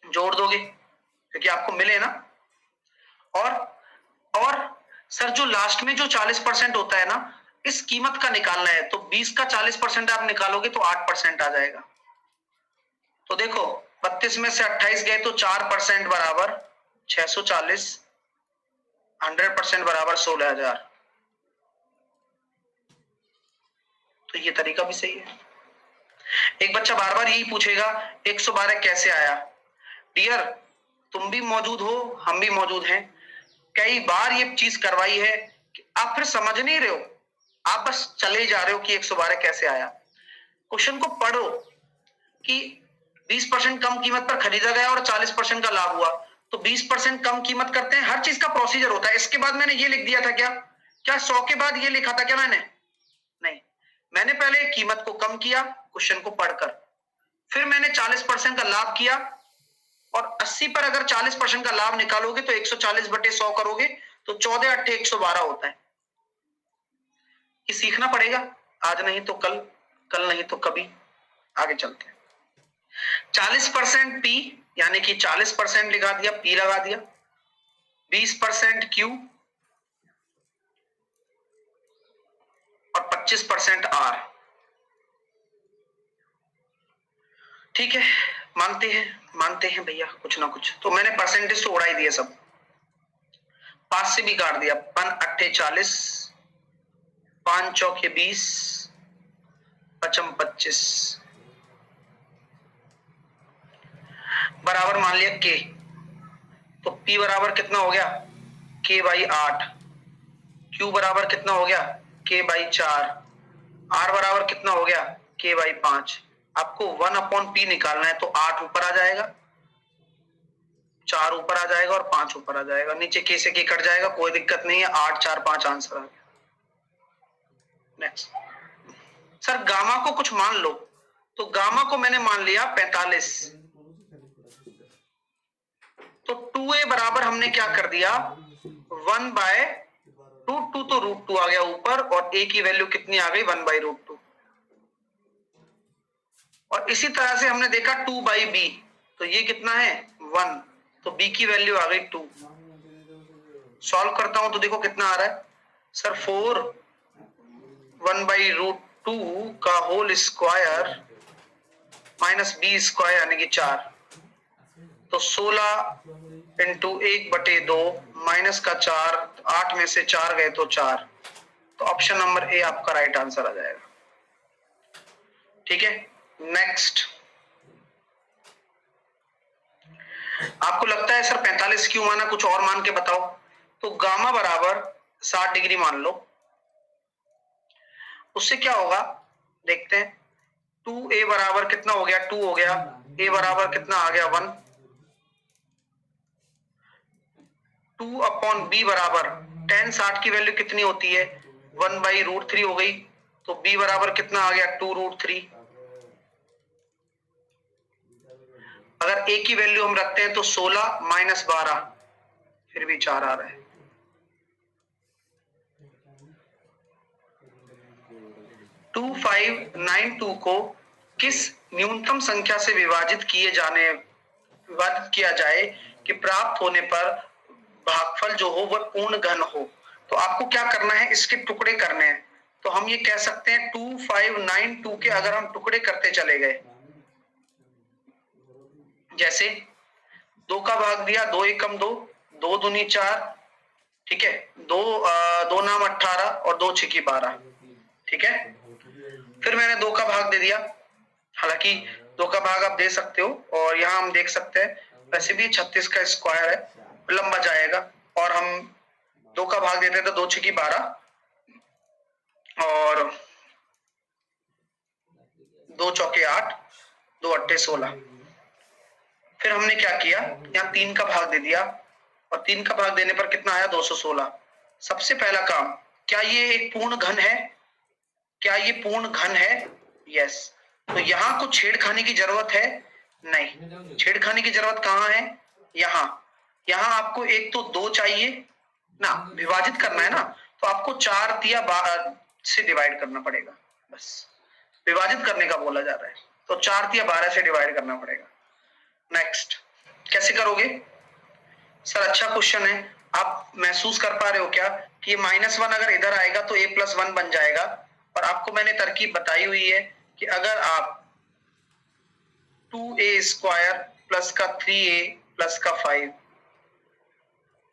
जोड़ दोगे क्योंकि आपको मिले ना। और सर जो लास्ट में जो 40% होता है ना, इस कीमत का निकालना है। तो 20 का 40% आप निकालोगे तो 8% आ जाएगा। तो देखो 32 में से 28 गए तो 4% बराबर 640, 100% बराबर 16,000। तो ये तरीका भी सही है। एक बच्चा बार बार यही पूछेगा 112 कैसे आया? डियर, तुम भी मौजूद हो, हम भी मौजूद हैं, कई बार ये चीज करवाई है कि आप फिर समझ नहीं रहे हो, आप बस चले जा रहे हो कि 112 कैसे आया। क्वेश्चन को पढ़ो कि 20% कम कीमत पर खरीदा गया और 40% का लाभ हुआ। तो 20% कम कीमत करते हैं, हर चीज का प्रोसीजर होता है। इसके बाद मैंने ये लिख दिया था क्या? क्या 100 के बाद ये लिखा था क्या मैंने? नहीं, मैंने पहले कीमत को कम किया क्वेश्चन को पढ़कर, फिर मैंने 40% का लाभ किया और 80 पर अगर 40% का लाभ निकालोगे तो 140/100 करोगे तो 14 8 112 होता है। ये सीखना पड़ेगा, आज नहीं तो कल, कल नहीं तो कभी। आगे चलते हैं। 40% पी यानी कि 40% लिखा दिया, पी लगा दिया। 20% क्यू और 25% आर। ठीक है, मानते हैं भैया कुछ ना कुछ। तो मैंने परसेंटेज तो उड़ा ही दिया सब, 5 से भी काट दिया। 5 8 40, 5 चौके 20, 5 25 बराबर मान लिया के। तो P बराबर कितना हो गया? K/8। Q बराबर कितना हो गया? K/4। R बराबर कितना हो गया? K/5। आपको 1/P निकालना है तो 8 ऊपर आ जाएगा, 4 ऊपर आ जाएगा और 5 ऊपर आ जाएगा। नीचे K से K कट जाएगा, कोई दिक्कत नहीं है। 8 4 5 आंसर आ गया। नेक्स्ट। सर गामा को कुछ मान लो। तो गामा को मैंने मान लिया 45। तो 2a बराबर हमने क्या कर दिया? 1/√2। तो √2 आ गया ऊपर और a की वैल्यू कितनी आ गई? 1/√2। और इसी तरह से हमने देखा 2/b। तो ये कितना है? 1। तो b की वैल्यू आ गई 2। सॉल्व करता हूं तो देखो कितना आ रहा है सर, 4 1/√2 का whole square minus b square यानी कि 4, तो 16 इंटू 1/2 माइनस का 4, 8 में से 4 गए तो 4, तो ऑप्शन नंबर ए आपका राइट आंसर आ जाएगा। ठीक है, नेक्स्ट। आपको लगता है सर 45 क्यों माना, कुछ और मान के बताओ। तो गामा बराबर 60 डिग्री मान लो, उससे क्या होगा देखते हैं। 2a बराबर कितना हो गया, 2 हो गया, a बराबर कितना आ गया 1, 2/b बराबर tan 60 की वैल्यू कितनी होती है 1/√3 हो गई, तो b बराबर कितना आ गया 2√3। अगर a की वैल्यू हम रखते हैं तो 16 माइनस 12, फिर भी 4 आ रहा है। टू 592 को किस न्यूनतम संख्या से विभाजित किया जाए कि प्राप्त होने पर भागफल जो हो वह पूर्ण घन हो। तो आपको क्या करना है, इसके टुकड़े करने हैं। तो हम ये कह सकते हैं 2592 के अगर हम टुकड़े करते चले गए, जैसे 2 का भाग दिया, 2 एकम 2, 2 दूनी 4, ठीक है, 2 नाम 18 और 2 छिकी 12, ठीक है। फिर मैंने 2 का भाग दे दिया, हालांकि 2 का भाग आप दे सकते हो, और यहां हम देख सकते हैं वैसे भी 36 का स्क्वायर है, लंबा जाएगा, और हम 2 का भाग देते हैं तो 2 छिकी 12 और 2 चौके 8, 2 अट्ठे 16। फिर हमने क्या किया, यहाँ 3 का भाग दे दिया, और 3 का भाग देने पर कितना आया 216। सबसे पहला काम, क्या ये एक पूर्ण घन है, क्या ये पूर्ण घन है, यस। तो यहाँ कुछ छेड़खानी की जरूरत है नहीं, छेड़खानी की जरूरत कहाँ है, यहाँ। यहाँ आपको एक तो 2 चाहिए ना, विभाजित करना है ना, तो आपको 4 तिया से डिवाइड करना पड़ेगा, बस विभाजित करने का बोला जा रहा है, तो 4 तिया 12 से डिवाइड करना पड़ेगा। नेक्स्ट, कैसे करोगे सर, अच्छा क्वेश्चन है। आप महसूस कर पा रहे हो क्या कि ये -1 अगर इधर आएगा तो a+1 बन जाएगा, और आपको मैंने तरकीब बताई हुई है कि अगर आप 2a² प्लस का 3a प्लस का 5,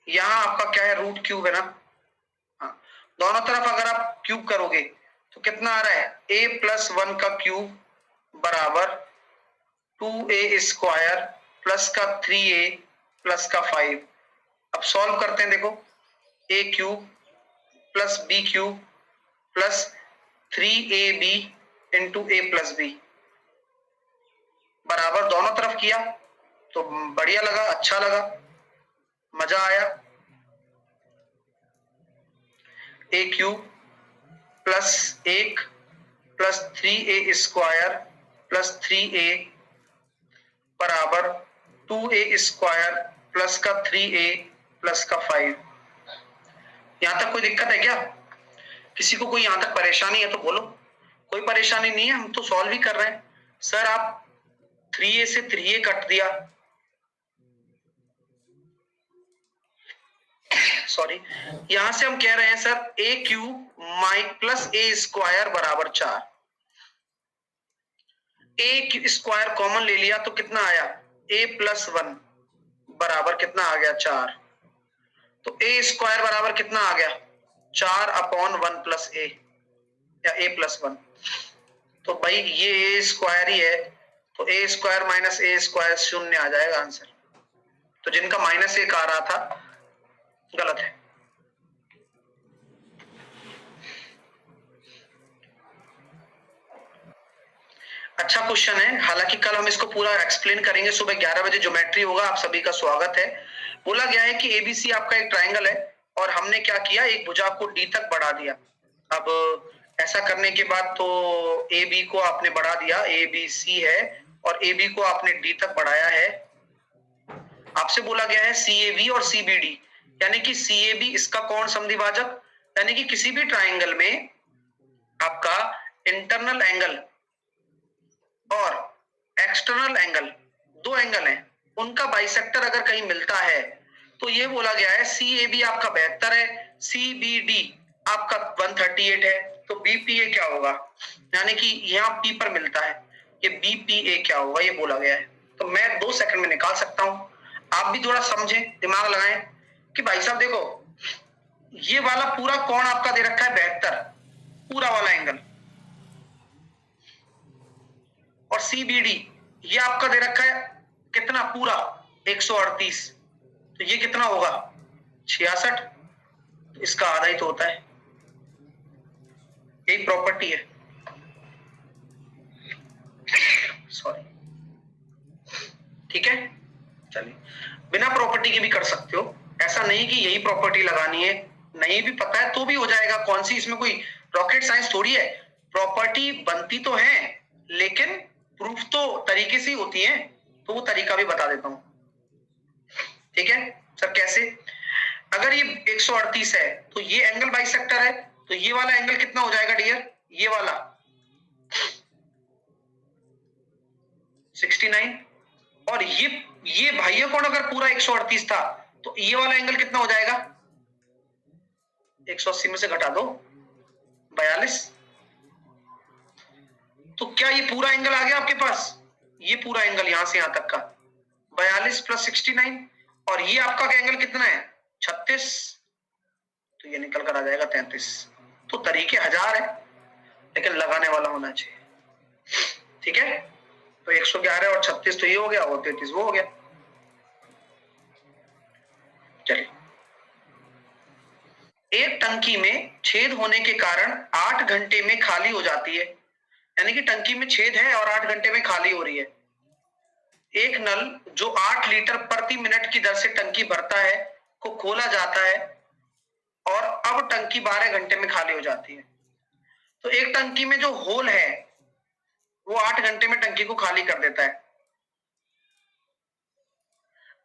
यहां आपका क्या है √3 है ना, हाँ, दोनों तरफ अगर आप क्यूब करोगे तो कितना आ रहा है, a+1 का क्यूब बराबर 2a² प्लस का 3a प्लस का 5। अब सॉल्व करते हैं, देखो a³ plus b³ plus 3ab into a+b बराबर दोनों तरफ किया तो बढ़िया लगा, अच्छा लगा, मजा आया। a³ plus 1 plus 3a² plus 3a बराबर 2a² प्लस का 3a प्लस का 5। यहां तक कोई दिक्कत है क्या, किसी को कोई यहां तक परेशानी है तो बोलो। कोई परेशानी नहीं है, हम तो सॉल्व ही कर रहे हैं। सर आप 3a से 3a कट दिया, सॉरी, यहां से हम कह रहे हैं सर a³ प्लस a² बराबर 4। a² कॉमन ले लिया तो कितना आया, a+1 बराबर कितना आ गया 4, तो a² बराबर कितना आ गया 4/1 प्लस a या a+1। तो भाई ये a² ही है, तो a² माइनस a² 0 आ जाएगा आंसर। तो जिनका -1 आ रहा था गलत है। अच्छा क्वेश्चन है, हालांकि कल हम इसको पूरा एक्सप्लेन करेंगे, सुबह 11 बजे ज्योमेट्री होगा, आप सभी का स्वागत है। बोला गया है कि एबीसी आपका एक ट्रायंगल है, और हमने क्या किया, एक भुजा को डी तक बढ़ा दिया। अब ऐसा करने के बाद तो ए बी को आपने बढ़ा दिया, ए बी सी है, और ए बी को आपने डी तक बढ़ाया है। आपसे बोला गया है सी ए बी और सी बी डी, यानी कि सी ए बी इसका कौन समद्विभाजक, यानी कि किसी भी ट्राइंगल में आपका इंटरनल एंगल और एक्सटर्नल एंगल, 2 एंगल हैं, उनका बाइसेक्टर अगर कहीं मिलता है तो ये बोला गया है CAB आपका 72 है, CBD आपका 138 है, तो BPA क्या होगा, यानी कि यहाँ P पर मिलता है, ये BPA क्या होगा ये बोला गया है। तो मैं 2 सेकंड में निकाल सकता हूं, आप भी थोड़ा समझें, दिमाग लगाएं कि भाई साहब देखो ये वाला पूरा कोण आपका दे रखा है 72, पूरा वाला एंगल, और CBD ये आपका दे रखा है कितना, पूरा 138, तो ये कितना होगा 66, तो इसका आधा ही तो होता है, यही प्रॉपर्टी है, सॉरी, ठीक है। चलिए बिना प्रॉपर्टी के भी कर सकते हो, ऐसा नहीं कि यही प्रॉपर्टी लगानी है, नहीं भी पता है तो भी हो जाएगा, कौन सी इसमें कोई रॉकेट साइंस थोड़ी है, प्रॉपर्टी बनती तो है लेकिन प्रूफ तो तरीके से ही होती है, तो वो तरीका भी बता देता हूं, ठीक है सर। कैसे, अगर ये 138 है तो ये एंगल बाइसेक्टर है, तो ये वाला एंगल कितना हो जाएगा डियर, ये वाला 69, और ये बाह्य कोण अगर पूरा 138 था तो ये वाला एंगल कितना हो जाएगा, 180 में से घटा दो 42, तो क्या ये पूरा एंगल आ गया आपके पास, ये पूरा एंगल यहां से यहां तक का 42 प्लस 69, और ये आपका एंगल कितना है 36, तो ये निकल कर आ जाएगा 33। तो तरीके हजार है लेकिन लगाने वाला होना चाहिए, ठीक है। तो 111 और 36 तो ये हो गया, और 33 वो हो गया। चलिए, एक टंकी में छेद होने के कारण 8 घंटे में खाली हो जाती है, यानी कि टंकी में छेद है और 8 घंटे में खाली हो रही है। एक नल जो 8 लीटर प्रति मिनट की दर से टंकी भरता है को खोला जाता है और अब टंकी 12 घंटे में खाली हो जाती है। तो एक टंकी में जो होल है वो 8 घंटे में टंकी को खाली कर देता है,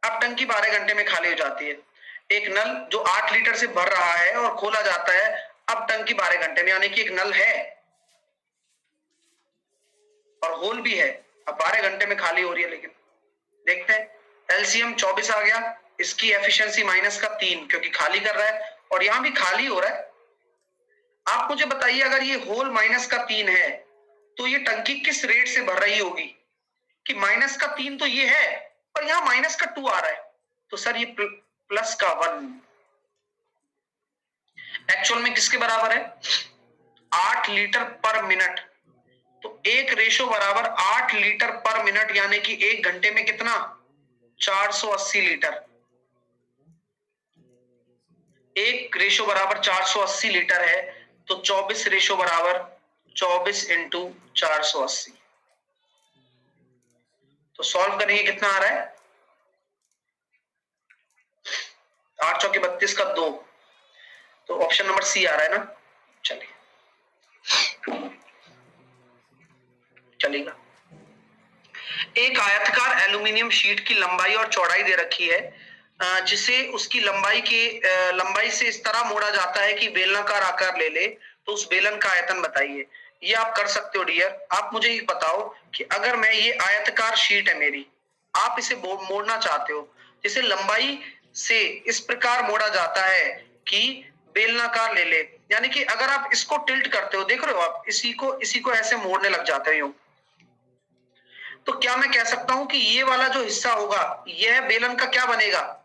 अब टंकी 12 घंटे में खाली हो जाती है। एक नल जो 8 लीटर से भर रहा है और खोला जाता है, अब टंकी 12 घंटे में, यानी कि एक नल है और होल भी है, अब 12 घंटे में खाली हो रही है। लेकिन देखते हैं एलसीएम 24 आ गया, इसकी एफिशिएंसी माइनस का 3 क्योंकि खाली कर रहा है और यहां भी खाली हो रहा है। आप मुझे बताइए अगर ये होल माइनस का 3 है तो ये टंकी किस रेट से भर रही होगी, कि माइनस का 3 तो ये है और यहां माइनस का 2 आ रहा है, तो सर ये प्लस का 1 एक्चुअल में किसके बराबर है, 8 लीटर पर मिनट। तो 1 रेशो बराबर 8 लीटर पर मिनट, यानी कि 1 घंटे में कितना 480 लीटर, 1 रेशो बराबर 480 लीटर है, तो 24 रेशो बराबर 24 इंटू 480। तो सॉल्व करेंगे कितना आ रहा है, 8 चौके 32 का 2, तो ऑप्शन नंबर सी आ रहा है ना। चलेगा। एक आयताकार एल्यूमिनियम शीट की लंबाई और चौड़ाई दे रखी है, जिसे उसकी लंबाई से इस तरह मोड़ा जाता है कि बेलनाकार आकार ले ले, तो उस बेलन का आयतन बताइए। ये आप कर सकते हो डियर। आप मुझे ये बताओ कि अगर मैं ये आयताकार शीट है मेरी, आप इसे मोड़ना चाहते हो, जिसे लंबाई से इस प्रकार मोड़ा जाता है कि बेलनाकार ले ले, यानी कि अगर आप इसको टिल्ट करते हो, देख रहे हो आप इसी को ऐसे मोड़ने लग जाते हो, तो क्या मैं कह सकता हूं कि ये वाला जो हिस्सा होगा यह बेलन का क्या बनेगा,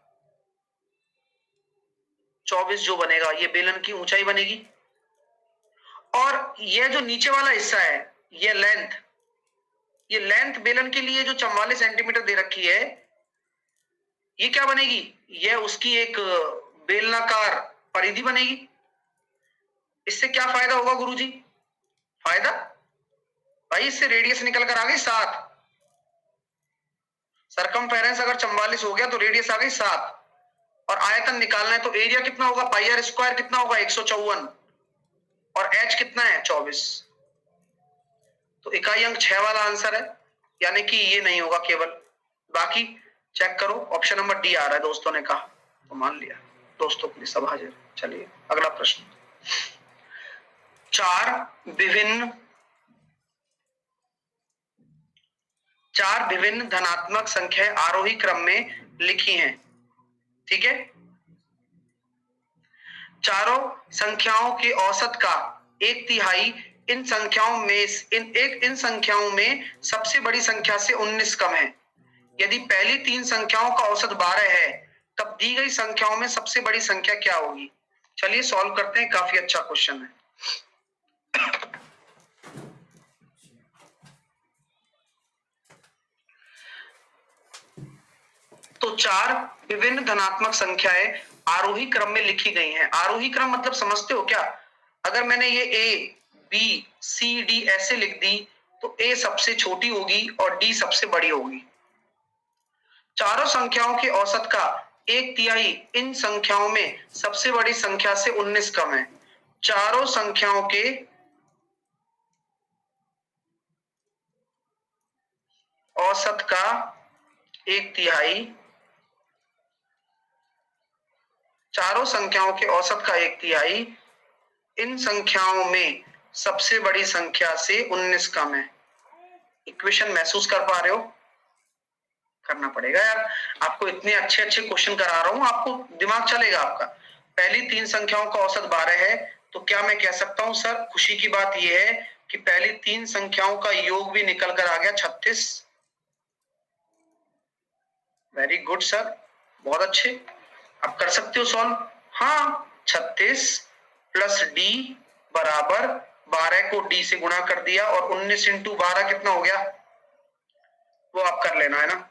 24 जो बनेगा ये बेलन की ऊंचाई बनेगी। और यह जो नीचे वाला हिस्सा है ये लेंथ बेलन के लिए जो 44 सेंटीमीटर दे रखी है, ये क्या बनेगी, यह उसकी एक बेलनाकार परिधि बनेगी। इससे क्या फायदा होगा गुरुजी, फायदा भाई इससे रेडियस निकल कर आ गई 7, सरकमफेरेंस अगर 44 हो गया तो रेडियस आ गई 7, और आयतन निकालना है तो एरिया कितना होगा, पाई आर स्क्वायर कितना होगा 154, और h कितना है 24। तो इकाई अंक 6 वाला आंसर है, यानी कि ये नहीं होगा केवल, बाकी चेक करो। ऑप्शन नंबर डी आ रहा है, दोस्तों ने कहा तो मान लिया, दोस्तों के लिए सब हाजिर। चलिए अगला प्रश्न, चार विभिन्न धनात्मक संख्याएं आरोही क्रम में लिखी हैं, ठीक है। चारों संख्याओं के औसत का 1/3 इन संख्याओं में सबसे बड़ी संख्या से 19 कम है। यदि पहली 3 संख्याओं का औसत 12 है, तब दी गई संख्याओं में सबसे बड़ी संख्या क्या होगी? चलिए सॉल्व करते हैं, काफी अच्छा क्वेश्चन है। तो 4 विभिन्न धनात्मक संख्याएं आरोही क्रम में लिखी गई हैं। आरोही क्रम मतलब समझते हो क्या? अगर मैंने ये A, B, C, D ऐसे लिख दी तो A सबसे छोटी होगी और D सबसे बड़ी होगी। चारों संख्याओं के औसत का 1/3 इन संख्याओं में सबसे बड़ी संख्या से 19 कम है। चारों संख्याओं के औसत का 1/3 चारों संख्याओं के औसत का 1/3 इन संख्याओं में सबसे बड़ी संख्या से 19 कम है। इक्वेशन महसूस कर पा रहे हो? करना पड़ेगा यार, आपको इतने अच्छे अच्छे क्वेश्चन करा रहा हूं, आपको दिमाग चलेगा आपका। पहली 3 संख्याओं का औसत 12 है, तो क्या मैं कह सकता हूं सर, खुशी की बात यह है कि पहली 3 संख्याओं का योग भी निकल कर आ गया 36। वेरी गुड सर, बहुत अच्छे, आप कर सकते हो सॉल्व। हाँ, 36 प्लस डी बराबर 12 को डी से गुणा कर दिया और 19 इंटू 12 कितना हो गया, वो आप कर लेना है ना।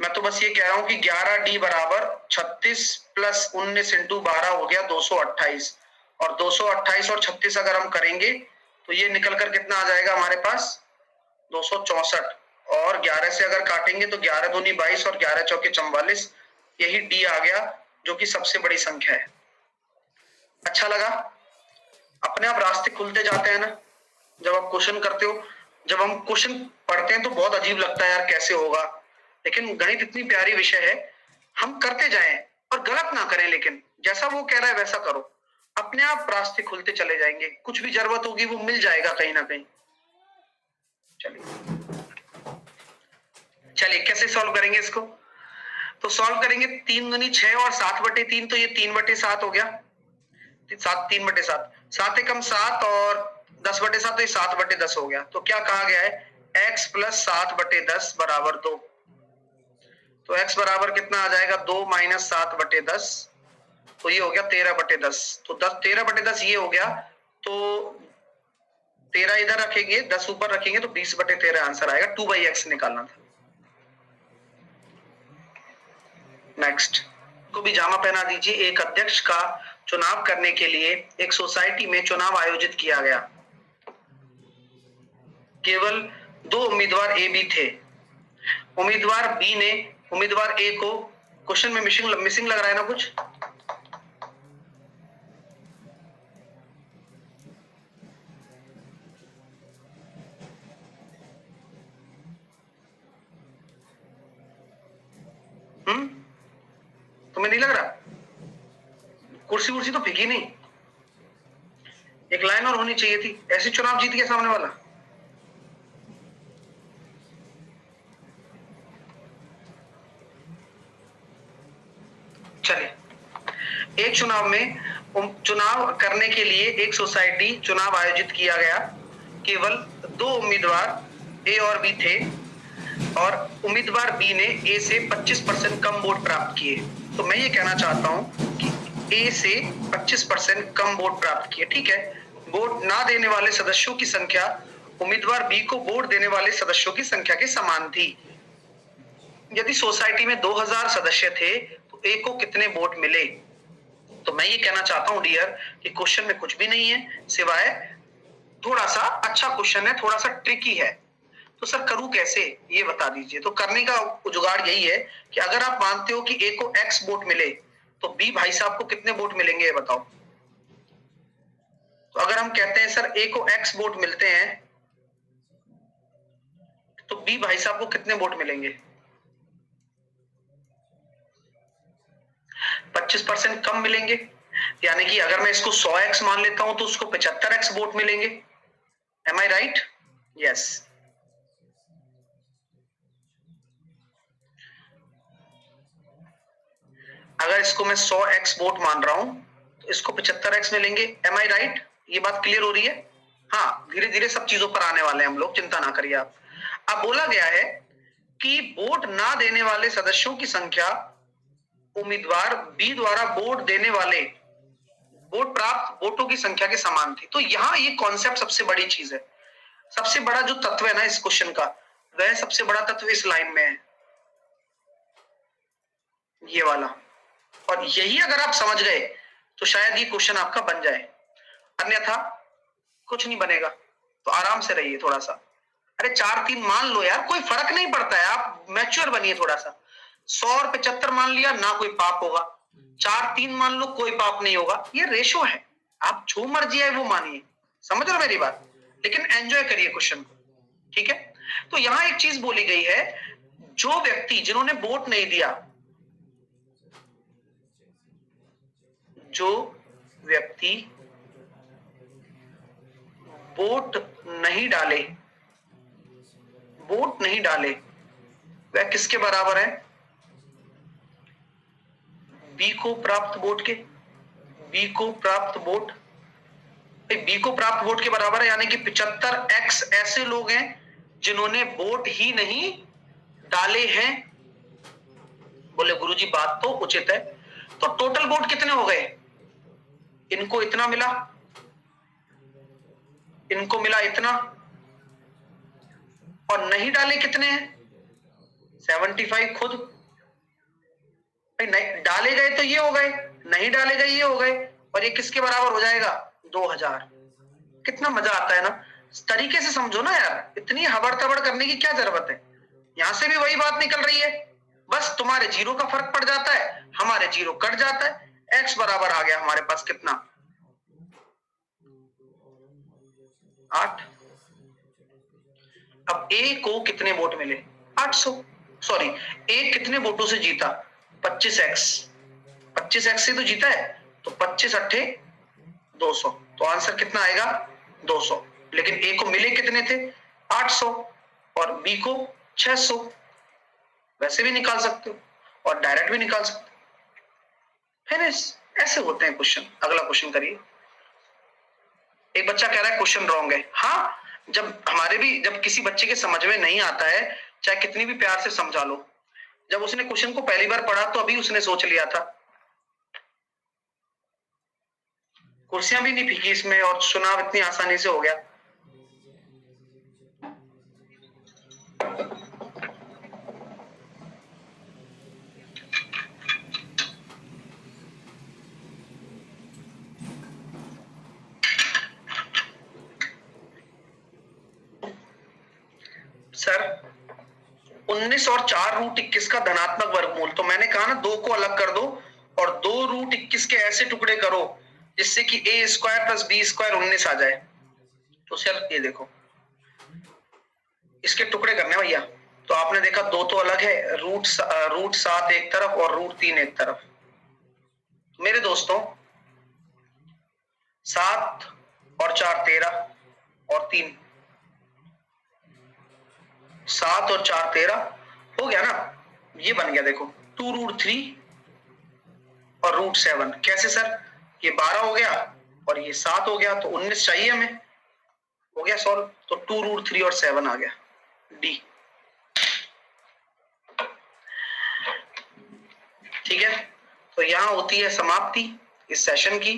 मैं तो बस ये कह रहा हूं कि 11D बराबर 36 प्लस 19 इंटू 12 हो गया 228, और 228 और 36 अगर हम करेंगे तो ये निकल कर कितना आ जाएगा हमारे पास 264, और 11 से अगर काटेंगे तो 11 दूनी 22 और 11 चौके 44, यही डी आ गया जो कि सबसे बड़ी संख्या है। अच्छा लगा? अपने आप रास्ते खुलते जाते हैं ना जब आप क्वेश्चन करते हो। जब हम क्वेश्चन पढ़ते हैं तो बहुत अजीब लगता है यार, कैसे होगा, लेकिन गणित इतनी प्यारी विषय है, हम करते जाएं और गलत ना करें, लेकिन जैसा वो कह रहा है वैसा करो, अपने आप रास्ते खुलते चले जाएंगे। कुछ भी जरूरत होगी वो मिल जाएगा कहीं ना कहीं। चलिए कैसे सॉल्व करेंगे इसको? तो सॉल्व करेंगे 3 दूनी 6 और 7/3, तो ये 3/7 हो गया। 7 7 एकम 7 और 10/7, तो ये 7/10 हो गया। तो क्या कहा गया है, x प्लस 7/10 बराबर 2। तो x बराबर कितना आ जाएगा, 2 माइनस 7/10, तो ये हो गया 13/10। तो 13/10 ये हो गया, तो 13 इधर रखेंगे, 10 ऊपर रखेंगे तो 20/13 आंसर आएगा। 2/x निकालना था। नेक्स्ट को भी जामा पहना दीजिए। एक अध्यक्ष का चुनाव करने के लिए एक सोसाइटी में चुनाव आयोजित किया गया। केवल 2 उम्मीदवार ए बी थे। उम्मीदवार बी ने उम्मीदवार ए को, क्वेश्चन में मिसिंग लग रहा है ना कुछ? तुम्हें नहीं लग रहा? कुर्सी तो फेंकी नहीं, एक लाइन और होनी चाहिए थी, ऐसे चुनाव जीत गया सामने वाला। चलिए, एक चुनाव में चुनाव करने के लिए एक सोसाइटी चुनाव आयोजित किया गया। केवल 2 उम्मीदवार ए और बी थे, और उम्मीदवार बी ने ए से 25% कम वोट प्राप्त किए। तो मैं ये कहना चाहता हूं कि ए से 25% कम वोट प्राप्त किए, ठीक है। वोट ना देने वाले सदस्यों की संख्या उम्मीदवार बी को वोट देने वाले सदस्यों की संख्या के समान थी। यदि सोसाइटी में 2000 सदस्य थे तो ए को कितने वोट मिले? तो मैं ये कहना चाहता हूं डियर कि क्वेश्चन में कुछ भी नहीं है सिवाय थोड़ा सा, अच्छा क्वेश्चन है, थोड़ा सा ट्रिकी है। तो सर करूं कैसे, ये बता दीजिए। तो करने का जुगाड़ यही है कि अगर आप मानते हो कि ए को x वोट मिले तो बी भाई साहब को कितने वोट मिलेंगे, ये बताओ। तो अगर हम कहते हैं सर ए को x वोट मिलते हैं तो बी भाई साहब को कितने वोट मिलेंगे? 25% कम मिलेंगे। यानी कि अगर मैं इसको 100x मान लेता हूं तो उसको 75x वोट मिलेंगे। एम आई राइट? यस। अगर इसको मैं 100x वोट मान रहा हूं तो इसको 75x में लेंगे। एम आई राइट? ये बात क्लियर हो रही है? हाँ, धीरे धीरे सब चीजों पर आने वाले हैं हम लोग, चिंता ना करिए आप। अब बोला गया है कि वोट ना देने वाले सदस्यों की संख्या उम्मीदवार बी द्वारा वोट देने वाले वोट प्राप्त वोटों की संख्या के समान थी। तो यहां ये कॉन्सेप्ट सबसे बड़ी चीज है, सबसे बड़ा जो तत्व है ना इस क्वेश्चन का, वह सबसे बड़ा तत्व इस लाइन में है, ये वाला। और यही अगर आप समझ गए तो शायद ये क्वेश्चन आपका बन जाए, अन्यथा कुछ नहीं बनेगा। तो आराम से रहिए थोड़ा सा। अरे 4-3 मान लो यार, कोई फर्क नहीं पड़ता है, आप मैच्योर बनिए थोड़ा सा। 100 और 75 मान लिया ना कोई पाप होगा, 4-3 मान लो कोई पाप नहीं होगा। ये रेशो है, आप जो मर्जी है वो मानिए, समझ रहे हो मेरी बात, लेकिन एंजॉय करिए क्वेश्चन को, ठीक है। तो यहां एक चीज बोली गई है, जो व्यक्ति जिन्होंने वोट नहीं दिया, जो व्यक्ति वोट नहीं डाले, वोट नहीं डाले वह किसके बराबर है? बी को प्राप्त वोट के, बी को प्राप्त वोट, बी को प्राप्त वोट के बराबर है, यानी कि 75x ऐसे लोग हैं जिन्होंने वोट ही नहीं डाले हैं। बोले गुरुजी बात तो उचित है, तो टोटल वोट कितने हो गए? इनको इतना मिला, इनको मिला इतना, और नहीं डाले कितने हैं? 75 खुद। नहीं डाले गए तो ये हो गए, नहीं डाले गए ये हो गए, और ये किसके बराबर हो जाएगा? 2000। कितना मजा आता है ना, इस तरीके से समझो ना यार, इतनी हबड़ तबड़ करने की क्या जरूरत है। यहां से भी वही बात निकल रही है, बस तुम्हारे जीरो का फर्क पड़ जाता है, हमारे जीरो कट जाता है, x बराबर आ गया हमारे पास कितना? 8। अब a को कितने वोट मिले? 800। सॉरी, a कितने वोटों से जीता? 25x, 25x से तो जीता है, तो 25 अट्ठे 200, तो आंसर कितना आएगा? 200। लेकिन a को मिले कितने थे? 800, और b को 600। वैसे भी निकाल सकते हो और डायरेक्ट भी निकाल सकते हो। फिनिश। ऐसे होते हैं क्वेश्चन। अगला क्वेश्चन करिए। एक बच्चा कह रहा है क्वेश्चन रॉन्ग है। हाँ, जब किसी बच्चे के समझ में नहीं आता है, चाहे कितनी भी प्यार से समझा लो, जब उसने क्वेश्चन को पहली बार पढ़ा तो अभी उसने सोच लिया था। कुर्सियां भी नहीं फीकी इसमें और चुनाव इतनी आसानी से हो गया। सर 19 और 4√21 का धनात्मक वर्गमूल, तो मैंने कहा ना 2 को अलग कर दो और 2√21 के ऐसे टुकड़े करो जिससे कि a square plus b square 19 आ जाए। तो सर ये देखो, इसके टुकड़े करने भैया। तो आपने देखा 2 तो अलग है, रूट 7 एक तरफ और √3 एक तरफ। मेरे दोस्तों 7 और 4 13 और 3, 7 और 4 13 हो गया ना, ये बन गया देखो 2√3 और √7। कैसे सर? ये 12 हो गया और ये 7 हो गया, तो 19 चाहिए हमें, हो गया सॉल्व। तो 2√3 और 7 आ गया, डी। ठीक है, तो यहां होती है समाप्ति इस सेशन की।